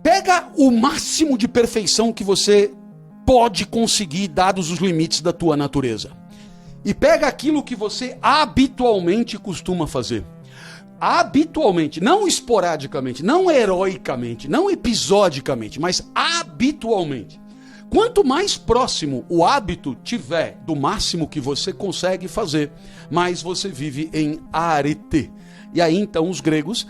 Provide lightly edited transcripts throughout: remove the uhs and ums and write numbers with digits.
Pega o máximo de perfeição que você pode conseguir, dados os limites da tua natureza. E pega aquilo que você habitualmente costuma fazer. Habitualmente, não esporadicamente, não heroicamente, não episodicamente, mas habitualmente. Quanto mais próximo o hábito tiver do máximo que você consegue fazer, mais você vive em arete. E aí então os gregos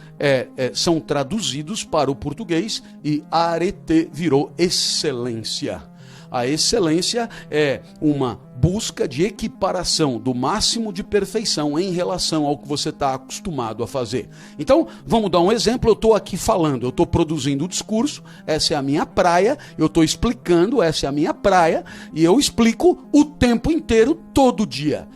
são traduzidos para o português e arete virou excelência. A excelência é uma busca de equiparação do máximo de perfeição em relação ao que você está acostumado a fazer. Então, vamos dar um exemplo. Eu estou aqui falando, eu estou produzindo o discurso, essa é a minha praia, eu estou explicando, essa é a minha praia, e eu explico o tempo inteiro, todo dia.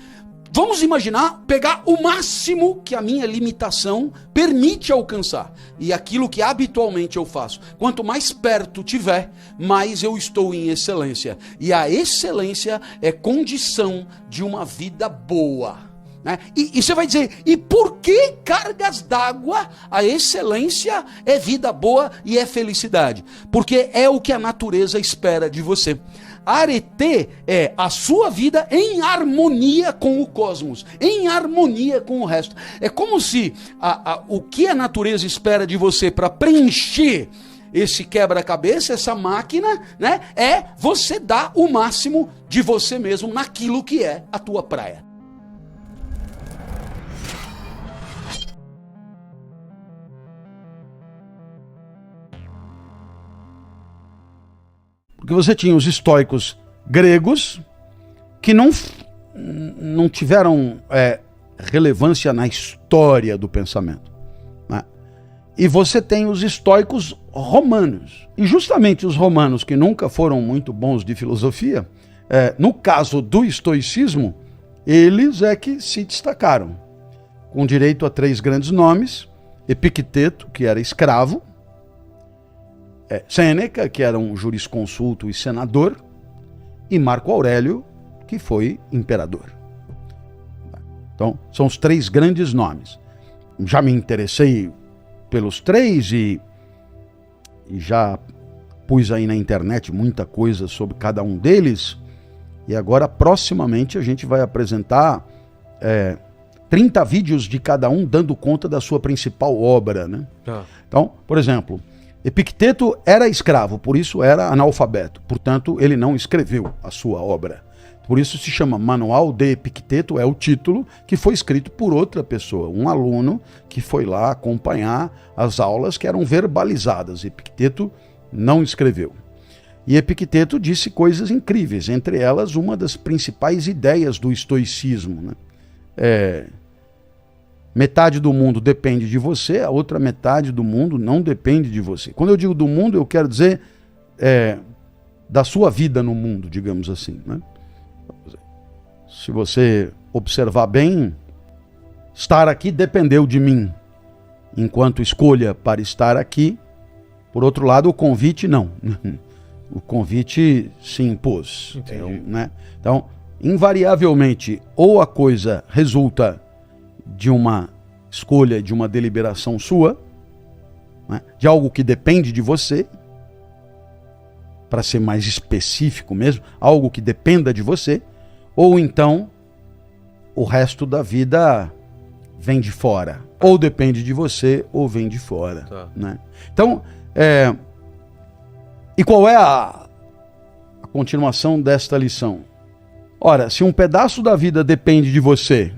Vamos imaginar, pegar o máximo que a minha limitação permite alcançar. E aquilo que habitualmente eu faço. Quanto mais perto tiver, mais eu estou em excelência. E a excelência é condição de uma vida boa. Né? E você vai dizer, e por que cargas d'água a excelência é vida boa e é felicidade? Porque é o que a natureza espera de você. Arete é a sua vida em harmonia com o cosmos, em harmonia com o resto. É como se o que a natureza espera de você para preencher esse quebra-cabeça, essa máquina, né, é você dar o máximo de você mesmo naquilo que é a tua praia. Porque você tinha os estoicos gregos que não tiveram relevância na história do pensamento. Né? E você tem os estoicos romanos. E justamente os romanos, que nunca foram muito bons de filosofia, no caso do estoicismo, eles é que se destacaram. Com direito a 3 grandes nomes: Epicteto, que era escravo; Sêneca, que era um jurisconsulto e senador; e Marco Aurélio, que foi imperador. Então, são os 3 grandes nomes. Já me interessei pelos 3 e já pus aí na internet muita coisa sobre cada um deles. E agora, proximamente, a gente vai apresentar 30 vídeos de cada um dando conta da sua principal obra. Né? Então, por exemplo, Epicteto era escravo, por isso era analfabeto. Portanto, ele não escreveu a sua obra. Por isso se chama Manual de Epicteto, é o título que foi escrito por outra pessoa, um aluno que foi lá acompanhar as aulas que eram verbalizadas. Epicteto não escreveu. E Epicteto disse coisas incríveis, entre elas uma das principais ideias do estoicismo. Né? Metade do mundo depende de você, a outra metade do mundo não depende de você. Quando eu digo do mundo, eu quero dizer da sua vida no mundo, digamos assim. Né? Se você observar bem, estar aqui dependeu de mim, enquanto escolha para estar aqui. Por outro lado, o convite não. O convite se impôs. Então, invariavelmente, ou a coisa resulta de uma escolha, de uma deliberação sua, né, de algo que depende de você, para ser mais específico mesmo, algo que dependa de você, ou então o resto da vida vem de fora. Ou depende de você, ou vem de fora. Tá. Né? Então, e qual é a continuação desta lição? Ora, se um pedaço da vida depende de você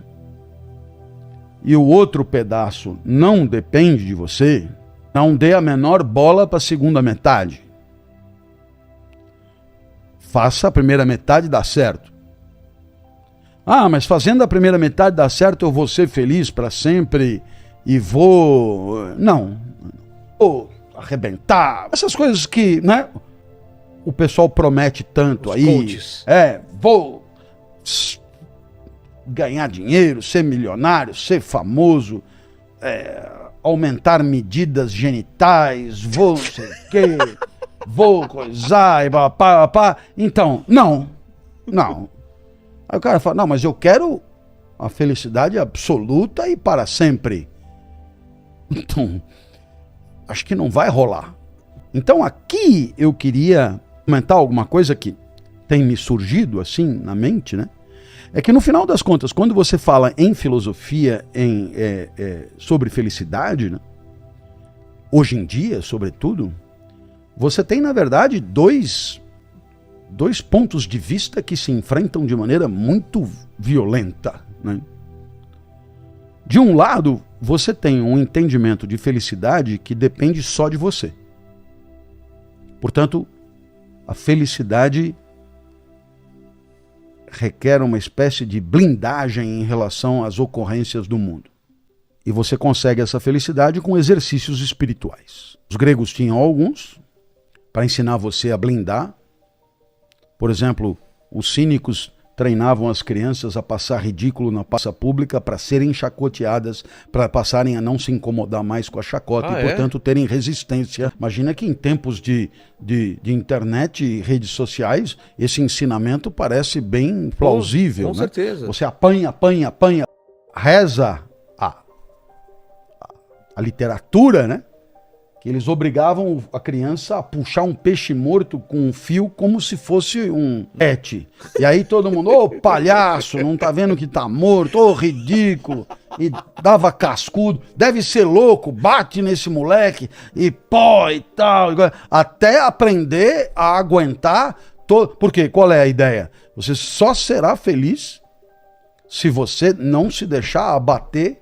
e o outro pedaço não depende de você, não dê a menor bola para a segunda metade. Faça a primeira metade dar certo. Ah, mas fazendo a primeira metade dar certo eu vou ser feliz para sempre e vou... Não. Vou arrebentar. Essas coisas que, né, o pessoal promete tanto. Os aí. Coaches. Vou ganhar dinheiro, ser milionário, ser famoso, aumentar medidas genitais, vou não sei o quê, vou coisar e pá. Então, não. Aí o cara fala, não, mas eu quero a felicidade absoluta e para sempre. Então, acho que não vai rolar. Então aqui eu queria comentar alguma coisa que tem me surgido assim na mente, né? É que no final das contas, quando você fala em filosofia, sobre felicidade, né? Hoje em dia, sobretudo, você tem, na verdade, dois pontos de vista que se enfrentam de maneira muito violenta, né? De um lado, você tem um entendimento de felicidade que depende só de você. Portanto, a felicidade requer uma espécie de blindagem em relação às ocorrências do mundo. E você consegue essa felicidade com exercícios espirituais. Os gregos tinham alguns para ensinar você a blindar. Por exemplo, os cínicos treinavam as crianças a passar ridículo na praça pública para serem chacoteadas, para passarem a não se incomodar mais com a chacota e, portanto, terem resistência. Imagina que em tempos de internet e redes sociais, esse ensinamento parece bem plausível. Com certeza. Você apanha, reza a literatura, né? Que eles obrigavam a criança a puxar um peixe morto com um fio como se fosse um pet. E aí todo mundo, ô palhaço, não tá vendo que tá morto, ô ridículo. E dava cascudo, deve ser louco, bate nesse moleque, e pó e tal. Até aprender a aguentar. Porque qual é a ideia? Você só será feliz se você não se deixar abater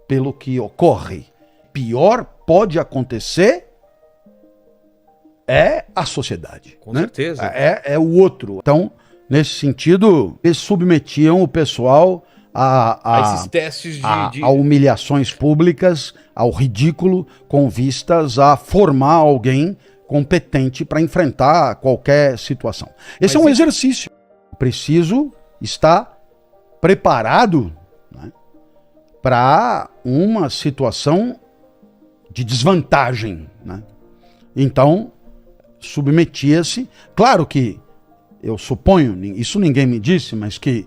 pelo que ocorre. Pior pode acontecer é a sociedade. Com né? certeza. É o outro. Então, nesse sentido, eles submetiam o pessoal a esses testes a humilhações públicas, ao ridículo, com vistas a formar alguém competente para enfrentar qualquer situação. Esse é um exercício. Preciso estar preparado, né, para uma situação de desvantagem, né? Então, submetia-se. Claro que, eu suponho, isso ninguém me disse, mas que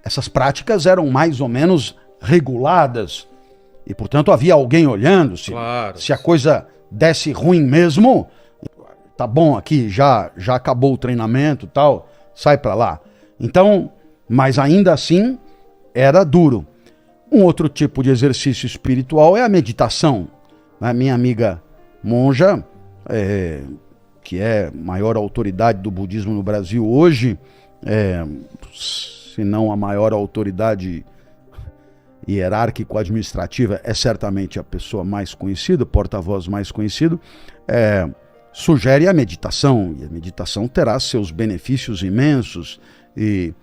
essas práticas eram mais ou menos reguladas e, portanto, havia alguém olhando. Se a coisa desse ruim mesmo, tá bom, aqui já acabou o treinamento e tal, sai para lá. Então, mas ainda assim, era duro. Um outro tipo de exercício espiritual é a meditação. A minha amiga monja, que é maior autoridade do budismo no Brasil hoje, se não a maior autoridade hierárquico-administrativa, é certamente a pessoa mais conhecida, porta-voz mais conhecido, sugere a meditação. E a meditação terá seus benefícios imensos e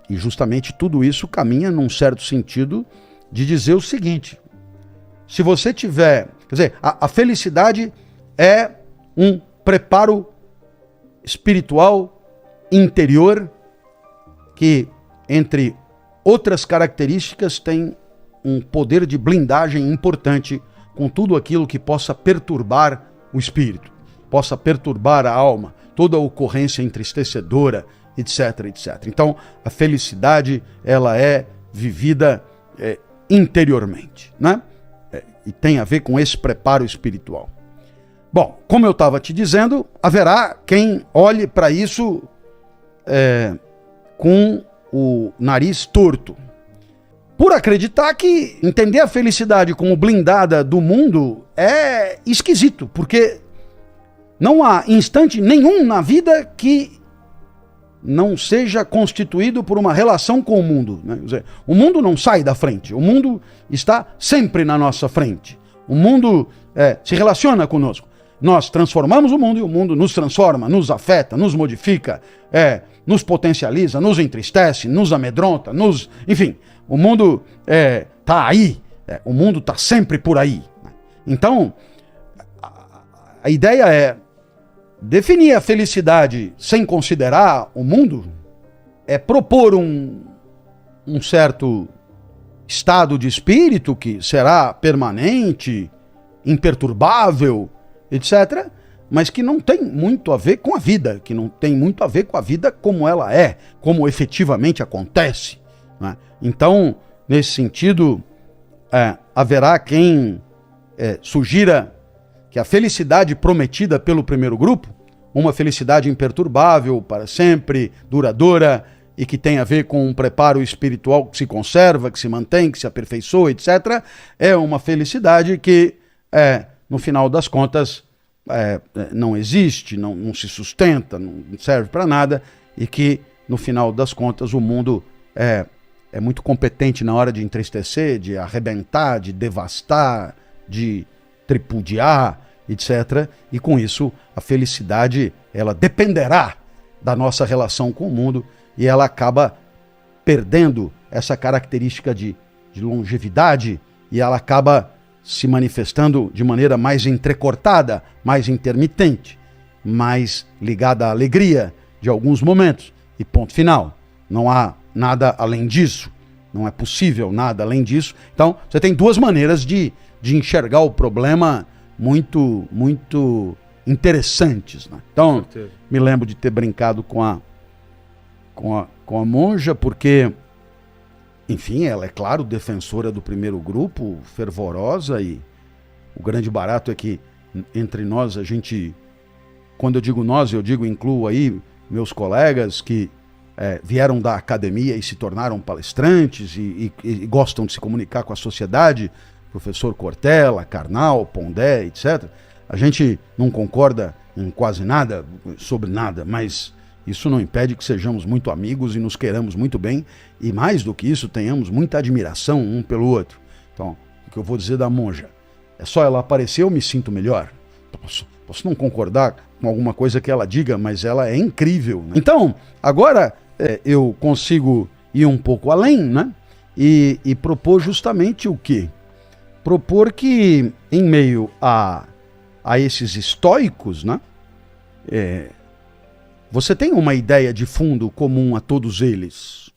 justamente tudo isso caminha num certo sentido de dizer o seguinte: se você tiver... Quer dizer, a felicidade é um preparo espiritual interior que, entre outras características, tem um poder de blindagem importante com tudo aquilo que possa perturbar o espírito, possa perturbar a alma, toda ocorrência entristecedora, etc, etc. Então, a felicidade, ela é vivida interiormente, né? E tem a ver com esse preparo espiritual. Bom, como eu estava te dizendo, haverá quem olhe para isso com o nariz torto, por acreditar que entender a felicidade como blindada do mundo é esquisito, porque não há instante nenhum na vida que não seja constituído por uma relação com o mundo, né? Quer dizer, o mundo não sai da frente, o mundo está sempre na nossa frente. O mundo se relaciona conosco. Nós transformamos o mundo e o mundo nos transforma, nos afeta, nos modifica, nos potencializa, nos entristece, nos amedronta, enfim, o mundo está aí, o mundo está sempre por aí. Então, a ideia é definir a felicidade sem considerar o mundo, é propor um certo estado de espírito que será permanente, imperturbável, etc., mas que não tem muito a ver com a vida, que não tem muito a ver com a vida como ela é, como efetivamente acontece, né? Então, nesse sentido, haverá quem sugira que a felicidade prometida pelo primeiro grupo, uma felicidade imperturbável, para sempre, duradoura, e que tem a ver com um preparo espiritual que se conserva, que se mantém, que se aperfeiçoa, etc., é uma felicidade que, no final das contas, não existe, não se sustenta, não serve para nada, e que, no final das contas, o mundo é muito competente na hora de entristecer, de arrebentar, de devastar, de tripudiar, etc. E com isso, a felicidade, ela dependerá da nossa relação com o mundo, e ela acaba perdendo essa característica de longevidade, e ela acaba se manifestando de maneira mais entrecortada, mais intermitente, mais ligada à alegria de alguns momentos. E ponto final. Não há nada além disso. Não é possível nada além disso. Então, você tem duas maneiras de enxergar o problema muito, muito interessantes, né? Então, me lembro de ter brincado com a monja, porque, enfim, ela é, claro, defensora do primeiro grupo, fervorosa, e o grande barato é que entre nós, a gente, quando eu digo nós, eu digo, incluo aí meus colegas que vieram da academia e se tornaram palestrantes e gostam de se comunicar com a sociedade, professor Cortella, Karnal, Pondé, etc. A gente não concorda em quase nada, sobre nada, mas isso não impede que sejamos muito amigos e nos queiramos muito bem, e mais do que isso, tenhamos muita admiração um pelo outro. Então, o que eu vou dizer da monja? É só ela aparecer, eu me sinto melhor. Posso não concordar com alguma coisa que ela diga, mas ela é incrível, né? Então, agora eu consigo ir um pouco além, né? E propor justamente o quê? Propor que, em meio a esses estoicos, né? Você tem uma ideia de fundo comum a todos eles?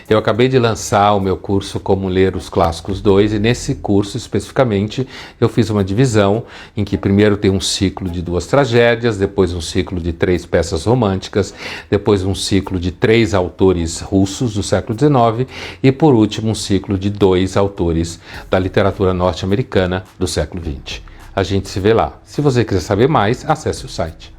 Eu acabei de lançar o meu curso Como Ler os Clássicos 2, e nesse curso especificamente eu fiz uma divisão em que primeiro tem um ciclo de 2 tragédias, depois um ciclo de 3 peças românticas, depois um ciclo de 3 autores russos do século XIX e por último um ciclo de 2 autores da literatura norte-americana do século XX. A gente se vê lá. Se você quiser saber mais, acesse o site.